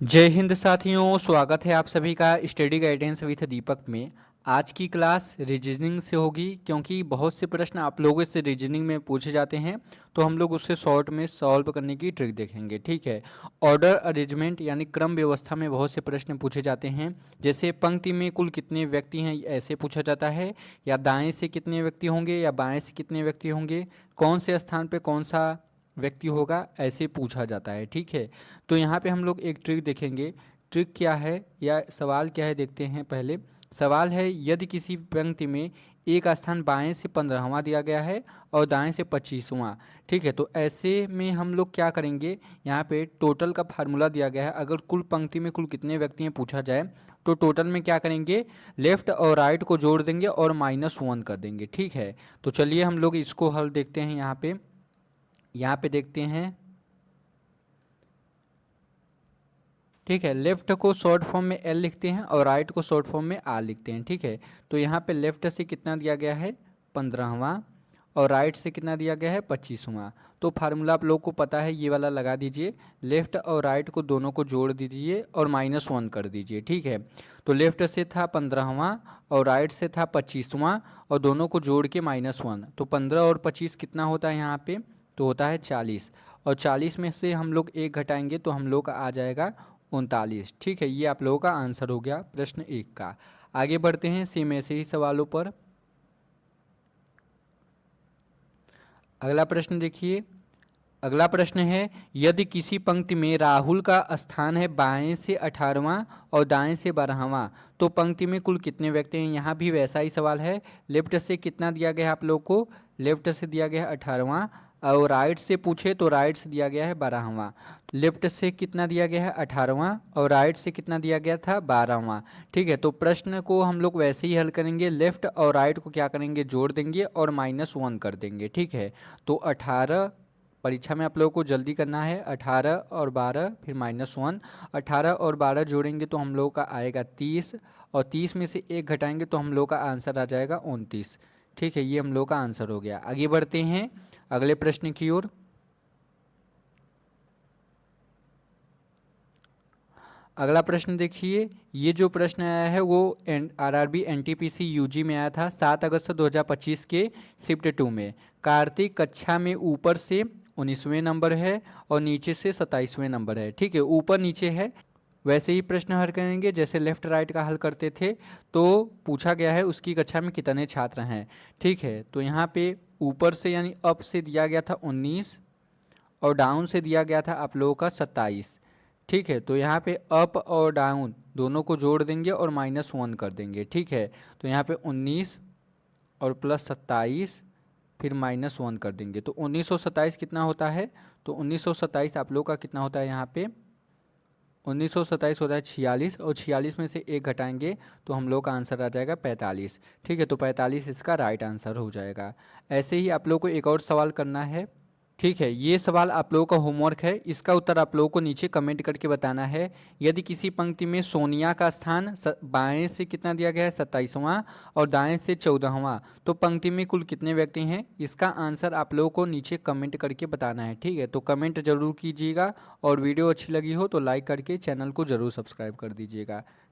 जय हिंद साथियों, स्वागत है आप सभी का स्टडी गाइडेंस विथ दीपक में। आज की क्लास रीजनिंग से होगी क्योंकि बहुत से प्रश्न आप लोगों से रीजनिंग में पूछे जाते हैं, तो हम लोग उससे शॉर्ट में सॉल्व करने की ट्रिक देखेंगे। ठीक है। ऑर्डर अरेंजमेंट यानी क्रम व्यवस्था में बहुत से प्रश्न पूछे जाते हैं। जैसे पंक्ति में कुल कितने व्यक्ति हैं, ऐसे पूछा जाता है, या दाएं से कितने व्यक्ति होंगे या बाएं से कितने व्यक्ति होंगे, कौन से स्थान पे कौन सा व्यक्ति होगा, ऐसे पूछा जाता है। ठीक है। तो यहाँ पे हम लोग एक ट्रिक देखेंगे। ट्रिक क्या है या सवाल क्या है देखते हैं। पहले सवाल है, यदि किसी पंक्ति में एक स्थान बाएं से 15वां दिया गया है और दाएं से 25वां। ठीक है। तो ऐसे में हम लोग क्या करेंगे, यहाँ पे टोटल का फार्मूला दिया गया है। अगर कुल पंक्ति में कुल कितने व्यक्ति हैं पूछा जाए तो टोटल में क्या करेंगे, लेफ्ट और राइट को जोड़ देंगे और -1 कर देंगे। ठीक है। तो चलिए हम लोग इसको हल देखते हैं। यहाँ पे देखते हैं। ठीक है। लेफ्ट को शॉर्ट फॉर्म में एल लिखते हैं और राइट को शॉर्ट फॉर्म में आर लिखते हैं। ठीक है। तो यहाँ पे लेफ्ट से कितना दिया गया है, 15वां, और राइट से कितना दिया गया है, 25वां। तो फार्मूला आप लोग को पता है, ये वाला लगा दीजिए। लेफ्ट और राइट को दोनों को जोड़ दीजिए और -1 कर दीजिए। ठीक है। तो लेफ्ट से था 15वां और राइट से था 25वां, और दोनों को जोड़ के -1। तो 15 और 25 कितना होता है यहाँ पे, तो होता है 40। और 40 में से हम लोग एक घटाएंगे तो हम लोग का आ जाएगा 39। ठीक है। ये आप लोगों का आंसर हो गया प्रश्न 1 का। आगे बढ़ते हैं सेम ऐसे ही सवालों पर। अगला प्रश्न देखिए। अगला प्रश्न है, यदि किसी पंक्ति में राहुल का स्थान है बाएं से 18वां और दाएं से 12वां, तो पंक्ति में कुल कितने व्यक्ति हैं। यहाँ भी वैसा ही सवाल है। लेफ्ट से कितना दिया गया है आप लोग को, लेफ्ट से दिया गया है 18वां, और राइट से पूछे तो राइट से दिया गया है 12वां। लेफ्ट से कितना दिया गया है, 18वां, और राइट से कितना दिया गया था, 12वां। ठीक है। तो प्रश्न को हम लोग वैसे ही हल करेंगे, लेफ्ट और राइट को क्या करेंगे, जोड़ देंगे और -1 कर देंगे। ठीक है। तो 18, परीक्षा में आप लोगों को जल्दी करना है, 18 और 12 फिर -1। 18 और 12 जोड़ेंगे तो हम लोगों का आएगा 30, और 30 में से एक घटाएंगे तो हम लोग का आंसर आ जाएगा 29। ठीक है। ये हम लोग का आंसर हो गया। आगे बढ़ते हैं अगले प्रश्न की ओर। अगला प्रश्न देखिए। ये जो प्रश्न आया है वो आरआरबी एनटीपीसी यूजी में आया था 7 अगस्त 2025 के शिफ्ट 2 में। कार्तिक कक्षा में ऊपर से 19वें नंबर है और नीचे से 27वें नंबर है। ठीक है। ऊपर नीचे है, वैसे ही प्रश्न हल करेंगे जैसे लेफ्ट राइट का हल करते थे। तो पूछा गया है उसकी कक्षा में कितने छात्र हैं। ठीक है। तो यहाँ पे ऊपर से यानी अप से दिया गया था 19, और डाउन से दिया गया था आप लोगों का 27। ठीक है। तो यहाँ पे अप और डाउन दोनों को जोड़ देंगे और -1 कर देंगे। ठीक है। तो यहाँ पे 19 और +27 फिर -1 कर देंगे तो 1927 कितना होता है, तो 1927 आप लोग का कितना होता है, यहाँ पे 1927 होता है 46, और 46 में से एक घटाएंगे तो हम लोग का आंसर आ जाएगा 45। ठीक है। तो 45 इसका राइट आंसर हो जाएगा। ऐसे ही आप लोग को एक और सवाल करना है। ठीक है। ये सवाल आप लोगों का होमवर्क है, इसका उत्तर आप लोगों को नीचे कमेंट करके बताना है। यदि किसी पंक्ति में सोनिया का स्थान बाएं से कितना दिया गया है, 27वां, और दाएं से 14वां, तो पंक्ति में कुल कितने व्यक्ति हैं, इसका आंसर आप लोगों को नीचे कमेंट करके बताना है। ठीक है। तो कमेंट जरूर कीजिएगा, और वीडियो अच्छी लगी हो तो लाइक करके चैनल को जरूर सब्सक्राइब कर दीजिएगा।